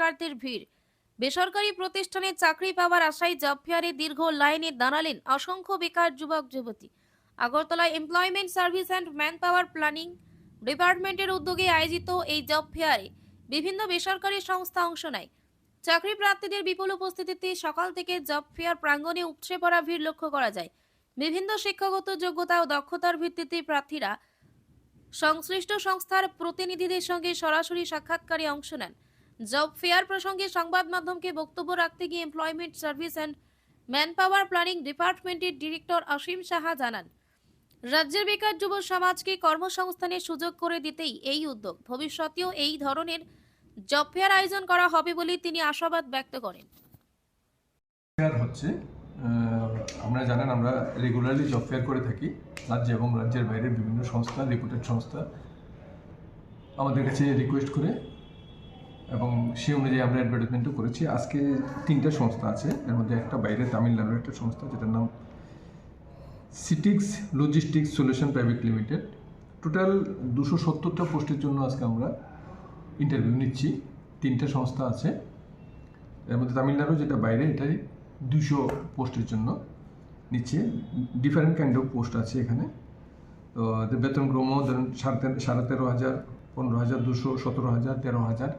প্রার্থীর ভিড়। বেসরকারি প্রতিষ্ঠানে চাকরি পাওয়ার আশায় জব ফেয়ারে দীর্ঘ লাইনে দাঁড়ালেন অসংখ্য বেকার যুবক যুবতী। আগরতলায় employment service and man power planning ডিপার্টমেন্টের উদ্যোগে আয়োজিত এই জব ফেয়ারে বিভিন্ন বেসরকারি সংস্থা অংশ নেয়। চাকরি প্রার্থীদের বিপুল উপস্থিতিতে সকাল থেকে জব ফেয়ার প্রাঙ্গণে উপচে পড়া ভিড় লক্ষ্য করা যায়। বিভিন্ন শিক্ষাগত যোগ্যতা ও দক্ষতার ভিত্তিতে প্রার্থীরা সংশ্লিষ্ট সংস্থার প্রতিনিধিদের সঙ্গে সরাসরি সাক্ষাৎকারে অংশ নেন। জব ফেয়ার প্রসঙ্গে সংবাদ মাধ্যমকে বক্তব্য রাখতে গিয়ে employment service and man power planning ডিপার্টমেন্টের ডিরেক্টর অসীম সাহা জানান, রাজ্যের বেকার যুব সমাজকে কর্মসংস্থানের সুযোগ করে দিতেই এই উদ্যোগ। ভবিষ্যতেও এই ধরনের জব ফেয়ার আয়োজন করা হবে বলে তিনি আশাবাদ ব্যক্ত করেন। আপনারা জানেন আমরা রেগুলারলি জব ফেয়ার করে থাকি। রাজ্য এবং রাজ্যের বাইরের বিভিন্ন সংস্থা, রেপুটেড সংস্থা আমাদের কাছে রিকোয়েস্ট করে এবং সেই অনুযায়ী আমরা অ্যাডভার্টাইজমেন্টও করেছি। আজকে 3টা সংস্থা আছে, এর মধ্যে একটা বাইরে তামিলনাড়ুর একটা সংস্থা যেটার নাম Citix logistics solution private limited. Total 270টা পোস্টের জন্য আজকে আমরা ইন্টারভিউ নিচ্ছি। 3টা সংস্থা আছে, এর মধ্যে তামিলনাড়ু যেটা বাইরে এটাই 200 পোস্টের জন্য নিচ্ছে। ডিফারেন্ট কাইন্ড অফ পোস্ট আছে এখানে। তো বেতন ক্রম ধরুন 13,500, 15,200, 17,000, 13,000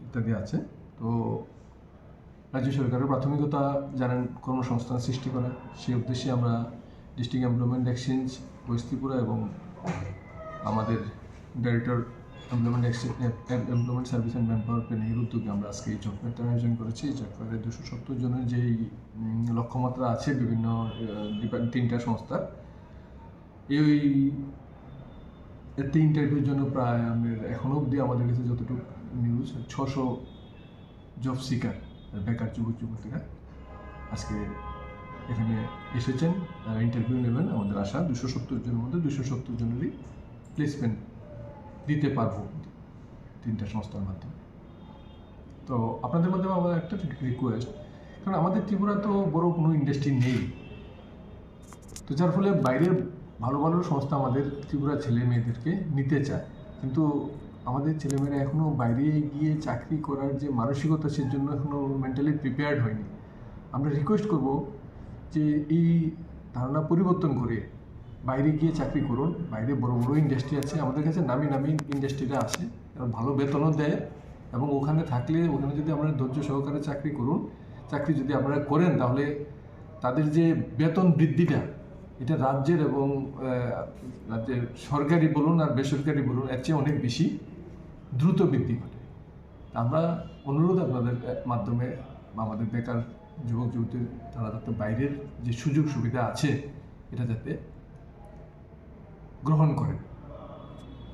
ইত্যাদি আছে। তো রাজ্য সরকারের প্রাথমিকতা জানেন কর্মসংস্থান সৃষ্টি করা, সেই উদ্দেশ্যে আমরা ডিস্ট্রিক্ট এমপ্লয়মেন্ট এক্সচেঞ্জ বস্তিপুরা এবং আমাদের director employment service and manpower প্ল্যানিংয়ের উদ্যোগে আমরা আজকে এই জব ফেয়ারটা আয়োজন করেছি। এই জব ফেয়ারে 270 জনের যেই লক্ষ্যমাত্রা আছে বিভিন্ন 3টা সংস্থার, এই এতে ইন্টারভিউর জন্য প্রায় এখনও অবধি আমাদের কাছে যতটুকু নিউজ 600 জব সিকার বেকার যুবক যুবতীরা আজকে এখানে এসেছেন, ইন্টারভিউ নেবেন। আমাদের আশা 270 জনের মধ্যে 270 জনেরই প্লেসমেন্ট দিতে পারবো 3টা সংস্থার মাধ্যমে। তো আপনাদের মাধ্যমে আমার একটা রিকোয়েস্ট, কারণ আমাদের ত্রিপুরা তো বড় কোনো ইন্ডাস্ট্রি নেই, তো যার ফলে বাইরের ভালো ভালো সংস্থা আমাদের ত্রিপুরা ছেলে মেয়েদেরকে নিতে চায়, কিন্তু আমাদের ছেলেমেয়েরা এখনও বাইরে গিয়ে চাকরি করার যে মানসিকতা সের জন্য এখনও মেন্টালি প্রিপেয়ার্ড হয়নি। আমরা রিকোয়েস্ট করব যে এই ধারণা পরিবর্তন করে বাইরে গিয়ে চাকরি করুন। বাইরে বড় বড় ইন্ডাস্ট্রি আছে, আমাদের কাছে নামি নামি ইন্ডাস্ট্রিরা আছে, এবং ভালো বেতনও দেয়, এবং ওখানে থাকলে ওখানে যদি আমরা ধৈর্য সহকারে চাকরি যদি আপনারা করেন তাহলে তাদের যে বেতন বৃদ্ধিটা এটা রাজ্যের এবং রাজ্যের সরকারি বলুন আর বেসরকারি বলুন এর চেয়ে অনেক বেশি দ্রুত বৃদ্ধি ঘটে। আমরা অনুরোধ আপনাদের মাধ্যমে আমাদের বেকার যুবক যুবতী তারা যাতে বাইরের যে সুযোগ সুবিধা আছে এটা যাতে গ্রহণ করেন।